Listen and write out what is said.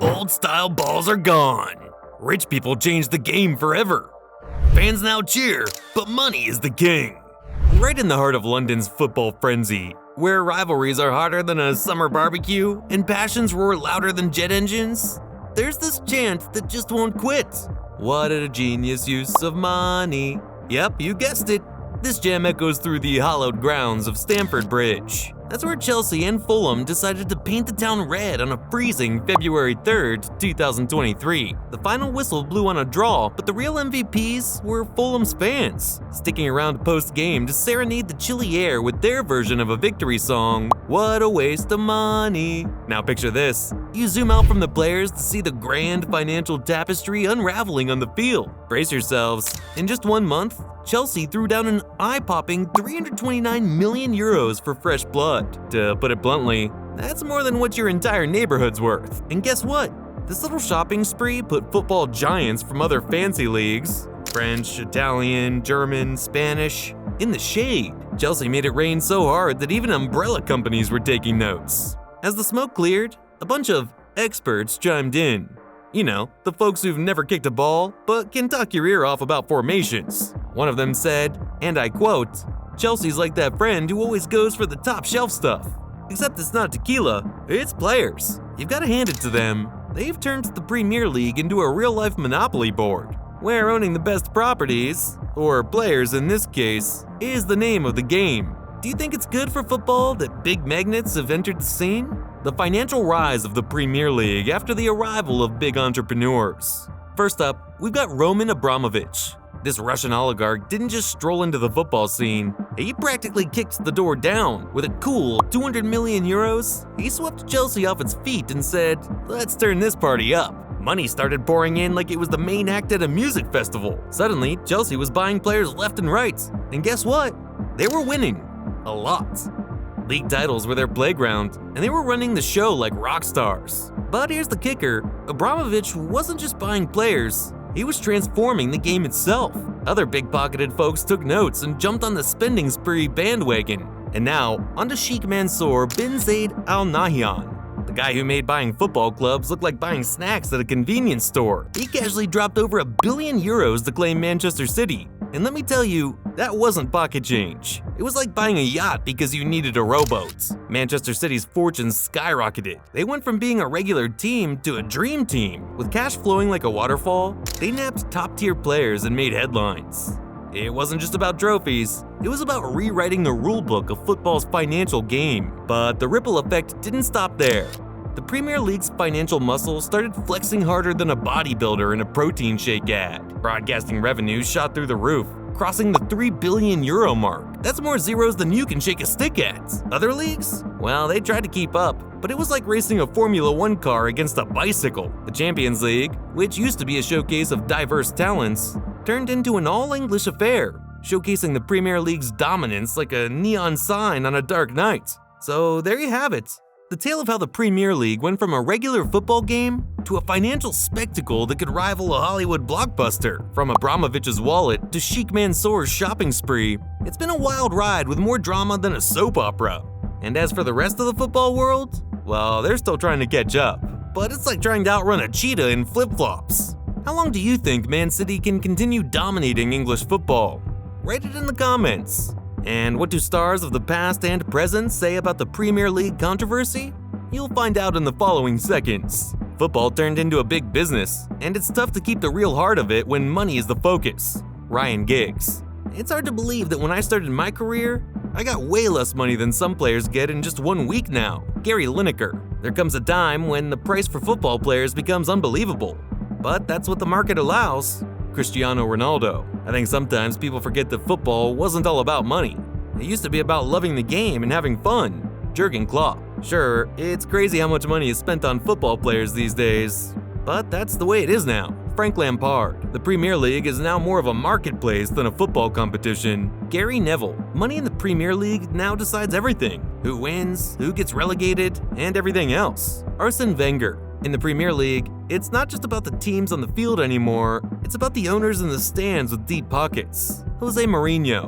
Old-style balls are gone. Rich people changed the game forever. Fans now cheer, but money is the king. Right in the heart of London's football frenzy, where rivalries are hotter than a summer barbecue and passions roar louder than jet engines, there's this chant that just won't quit. What a genius use of money. Yep, you guessed it. This jam echoes through the hallowed grounds of Stamford Bridge. That's where Chelsea and Fulham decided to paint the town red on a freezing February 3rd, 2023. The final whistle blew on a draw, but the real MVPs were Fulham's fans, sticking around post-game to serenade the chilly air with their version of a victory song, What a Waste of Money. Now picture this. You zoom out from the players to see the grand financial tapestry unraveling on the field. Brace yourselves. In just 1 month, Chelsea threw down an eye-popping 329 million euros for fresh blood. To put it bluntly, that's more than what your entire neighborhood's worth. And guess what? This little shopping spree put football giants from other fancy leagues, French, Italian, German, Spanish, in the shade. Chelsea made it rain so hard that even umbrella companies were taking notes. As the smoke cleared, a bunch of experts chimed in. You know, the folks who've never kicked a ball, but can talk your ear off about formations. One of them said, and I quote, "Chelsea's like that friend who always goes for the top shelf stuff. Except it's not tequila, it's players. You've got to hand it to them. They've turned the Premier League into a real-life monopoly board, where owning the best properties, or players in this case, is the name of the game. Do you think it's good for football that big magnets have entered the scene? The financial rise of the Premier League after the arrival of big entrepreneurs. First up, we've got Roman Abramovich. This Russian oligarch didn't just stroll into the football scene, he practically kicked the door down. With a cool 200 million euros, he swept Chelsea off its feet and said, let's turn this party up. Money started pouring in like it was the main act at a music festival. Suddenly, Chelsea was buying players left and right. And guess what? They were winning. A lot. League titles were their playground, and they were running the show like rock stars. But here's the kicker, Abramovich wasn't just buying players, he was transforming the game itself. Other big-pocketed folks took notes and jumped on the spending spree bandwagon. And now, onto Sheikh Mansour bin Zayed Al Nahyan, the guy who made buying football clubs look like buying snacks at a convenience store. He casually dropped over €1 billion to claim Manchester City. And let me tell you, that wasn't pocket change. It was like buying a yacht because you needed a rowboat. Manchester City's fortunes skyrocketed. They went from being a regular team to a dream team. With cash flowing like a waterfall, they nabbed top-tier players and made headlines. It wasn't just about trophies, it was about rewriting the rulebook of football's financial game. But the ripple effect didn't stop there. The Premier League's financial muscle started flexing harder than a bodybuilder in a protein shake ad. Broadcasting revenues shot through the roof, crossing the €3 billion mark. That's more zeros than you can shake a stick at. Other leagues? Well, they tried to keep up, but it was like racing a Formula One car against a bicycle. The Champions League, which used to be a showcase of diverse talents, turned into an all-English affair, showcasing the Premier League's dominance like a neon sign on a dark night. So there you have it. The tale of how the Premier League went from a regular football game to a financial spectacle that could rival a Hollywood blockbuster. From Abramovich's wallet to Sheikh Mansour's shopping spree, it's been a wild ride with more drama than a soap opera. And as for the rest of the football world, well, they're still trying to catch up. But it's like trying to outrun a cheetah in flip-flops. How long do you think Man City can continue dominating English football? Write it in the comments. And what do stars of the past and present say about the Premier League controversy? You'll find out in the following seconds. Football turned into a big business, and it's tough to keep the real heart of it when money is the focus. Ryan Giggs. It's hard to believe that when I started my career, I got way less money than some players get in just 1 week now. Gary Lineker. There comes a time when the price for football players becomes unbelievable. But that's what the market allows. Cristiano Ronaldo. I think sometimes people forget that football wasn't all about money. It used to be about loving the game and having fun. Jurgen Klopp. Sure, it's crazy how much money is spent on football players these days, but that's the way it is now. Frank Lampard. The Premier League is now more of a marketplace than a football competition. Gary Neville. Money in the Premier League now decides everything. Who wins, who gets relegated, and everything else. Arsene Wenger. In the Premier League, it's not just about the teams on the field anymore, it's about the owners in the stands with deep pockets. Jose Mourinho.